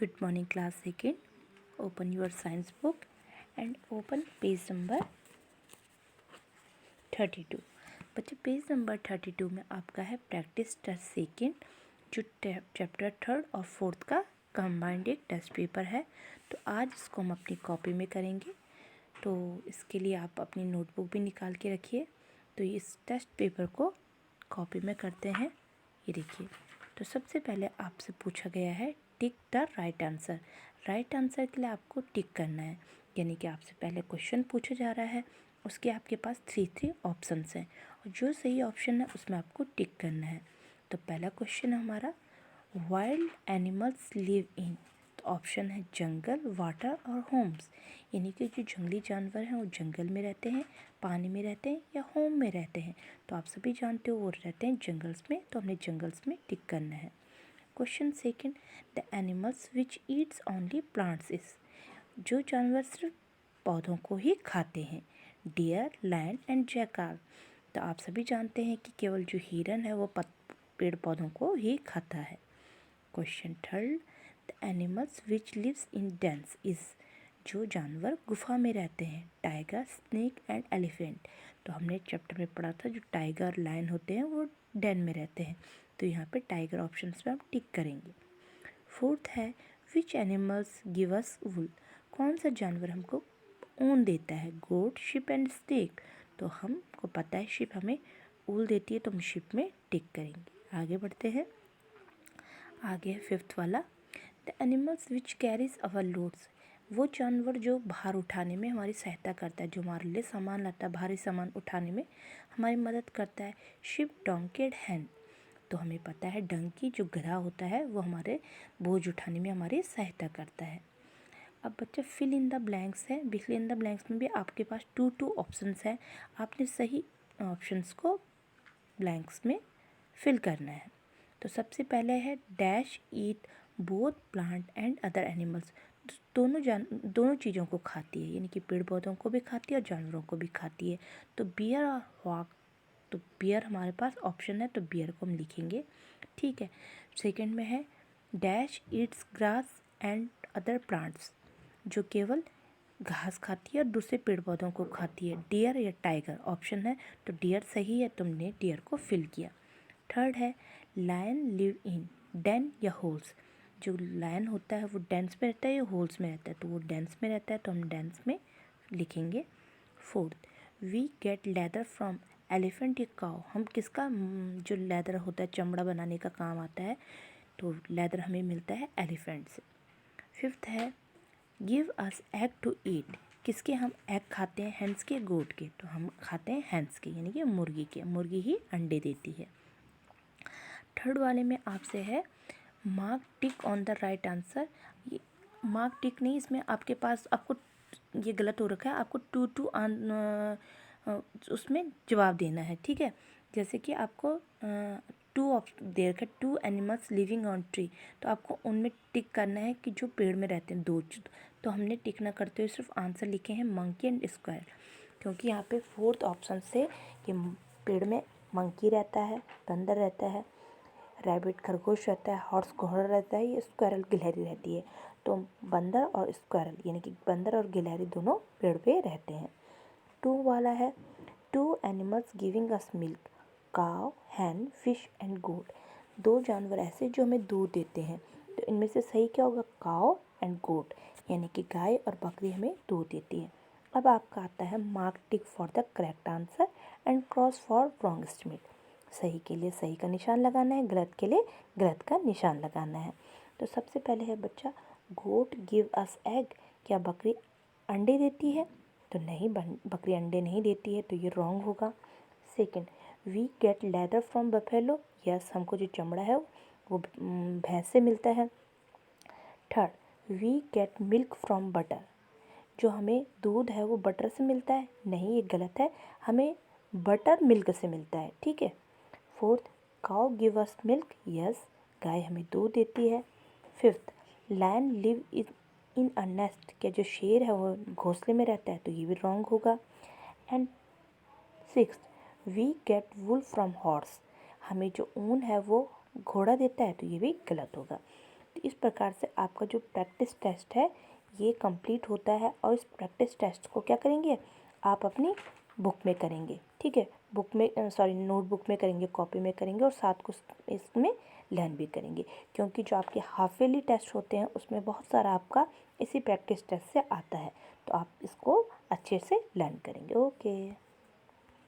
Good morning, class second. Open your science book and open page number 32. बच्चे page number 32 में आपका है practice test second, जो chapter third और fourth का कंबाइंड एक टेस्ट पेपर है। तो आज इसको हम अपनी कॉपी में करेंगे, तो इसके लिए आप अपनी नोटबुक भी निकाल के रखिए। तो इस टेस्ट पेपर को कॉपी में करते हैं। ये देखिए, तो सबसे पहले आपसे पूछा गया है tick the right answer. Right answer के लिए आपको टिक करना है, यानी कि आपसे पहले क्वेश्चन पूछा जा रहा है, उसके आपके पास थ्री ऑप्शंस हैं और जो सही ऑप्शन है उसमें आपको टिक करना है। तो पहला क्वेश्चन हमारा, वाइल्ड एनिमल्स लिव इन, तो ऑप्शन है जंगल, वाटर और होम्स, यानी कि जो जंगली जानवर हैं वो जंगल में रहते हैं, पानी में रहते हैं या होम में रहते हैं। तो आप सभी जानते हो वो रहते हैं जंगल्स में, तो हमने जंगल्स में टिक करना है। Question second, the animals which Yeats only plants is, जो जानवर सिर्फ पौधों को ही खाते हैं, डियर, लायन एंड जैकाल। तो आप सभी जानते हैं कि केवल जो हिरन है वो पेड़ पौधों को ही खाता है। Question third, the animals which lives in dens is, जो जानवर गुफा में रहते हैं, टाइगर, स्नेक एंड एलिफेंट। तो हमने चैप्टर में पढ़ा था जो टाइगर लायन होते हैं वो डेन में रहते हैं, तो यहाँ पे टाइगर ऑप्शन पे हम टिक करेंगे। फोर्थ है, विच एनिमल्स गिव अस वूल, कौन सा जानवर हमको ऊन देता है, गोट, शिप एंड स्नेक। तो हमको पता है शिप हमें ऊल देती है, तो हम शिप में टिक करेंगे। आगे बढ़ते हैं। आगे है फिफ्थ वाला, the animals which carries our loads, वो जानवर जो भार उठाने में हमारी सहायता करता है, जो हमारे लिए सामान लाता है, भारी सामान उठाने में हमारी मदद करता है, शिप, डोंकी एंड हैन। तो हमें पता है डंकी जो गधा होता है वो हमारे बोझ उठाने में हमारी सहायता करता है। अब बच्चे फिल इन द ब्लैंक्स है, फिल इन द ब्लैंक्स में भी आपके पास टू ऑप्शंस हैं, आपने सही ऑप्शंस को ब्लैंक्स में फिल करना है। तो सबसे पहले है dash eat both plant and other animals, दोनों चीज़ों को खाती है, यानी कि पेड़ पौधों को भी खाती है और जानवरों को भी खाती है। तो बियर और हॉक, तो बियर हमारे पास ऑप्शन है, तो बियर को हम लिखेंगे, ठीक है। सेकंड में है dash Yeats grass and other plants, जो केवल घास खाती है और दूसरे पेड़ पौधों को खाती है, डियर या टाइगर ऑप्शन है, तो डियर सही है, तुमने डियर को फिल किया। थर्ड है लायन लिव इन डेन या होल्स, जो लायन होता है वो डेंस में रहता है या होल्स में रहता है, तो वो डेंस में रहता है, तो हम डेंस में लिखेंगे। Fourth, we get leather from elephant या काऊ, हम किसका जो लेदर होता है चमड़ा बनाने का काम आता है, तो लेदर हमें मिलता है एलिफेंट से। फिफ्थ है give us egg to eat, किसके हम एग खाते हैं, हैंस के, गोट के, तो हम खाते हैं हैंस के, यानी कि मुर्गी के, मुर्गी ही अंडे देती है। थर्ड वाले में आपसे है mark tick on the right answer, ये मार्क टिक नहीं, इसमें आपके पास आपको ये गलत हो रखा है, आपको उसमें जवाब देना है, ठीक है। जैसे कि आपको टू ऑप्शन दे रखा है, two animals living on tree, तो आपको उनमें टिक करना है कि जो पेड़ में रहते हैं, दो। तो हमने टिक ना करते हुए सिर्फ आंसर लिखे हैं मंकी एंड स्क्वायर, क्योंकि यहाँ पे फोर्थ ऑप्शन से कि पेड़ में मंकी रहता है, बंदर रहता है, रैबिट खरगोश रहता है, हॉर्स घोड़ा रहता है, ये स्क्वायरल गिलहरी रहती है। तो बंदर और स्क्वायरल यानी कि बंदर और गिलहरी दोनों पेड़ पे रहते हैं। टू वाला है two animals giving us milk, cow, hen, fish and गोट, दो जानवर ऐसे जो हमें दूध देते हैं, तो इनमें से सही क्या होगा, काव एंड गोट, यानी कि गाय और बकरी हमें दूध देती है। अब आपका आता है mark tick for the correct answer and cross for wrong estimate, सही के लिए सही का निशान लगाना है, गलत के लिए गलत का निशान लगाना है। तो सबसे पहले है बच्चा गोट गिव अस एग, क्या बकरी अंडे देती है, तो नहीं, बकरी अंडे नहीं देती है, तो ये रॉन्ग होगा। Second, we get leather from buffalo, yes, हमको जो चमड़ा है वो भैंस से मिलता है। Third, we get milk from butter, जो हमें दूध है वो बटर से मिलता है, नहीं, ये गलत है, हमें बटर मिल्क से मिलता है, ठीक है। Fourth, cow give us milk, yes, गाय हमें दूध देती है। Fifth, lion live in a nest, क्या जो शेर है वो घोंसले में रहता है, तो ये भी रॉन्ग होगा। And six, we get wool from horse, हमें जो ऊन है वो घोड़ा देता है, तो ये भी गलत होगा। तो इस प्रकार से आपका जो प्रैक्टिस टेस्ट है ये कंप्लीट होता है। और इस प्रैक्टिस टेस्ट को क्या करेंगे आप अपनी बुक में करेंगे, ठीक है, बुक में नोटबुक में करेंगे, कॉपी में करेंगे और साथ को इसमें लर्न भी करेंगे, क्योंकि जो आपके हाफ ईयरली टेस्ट होते हैं उसमें बहुत सारा आपका इसी प्रैक्टिस टेस्ट से आता है। तो आप इसको अच्छे से लर्न करेंगे। ओके।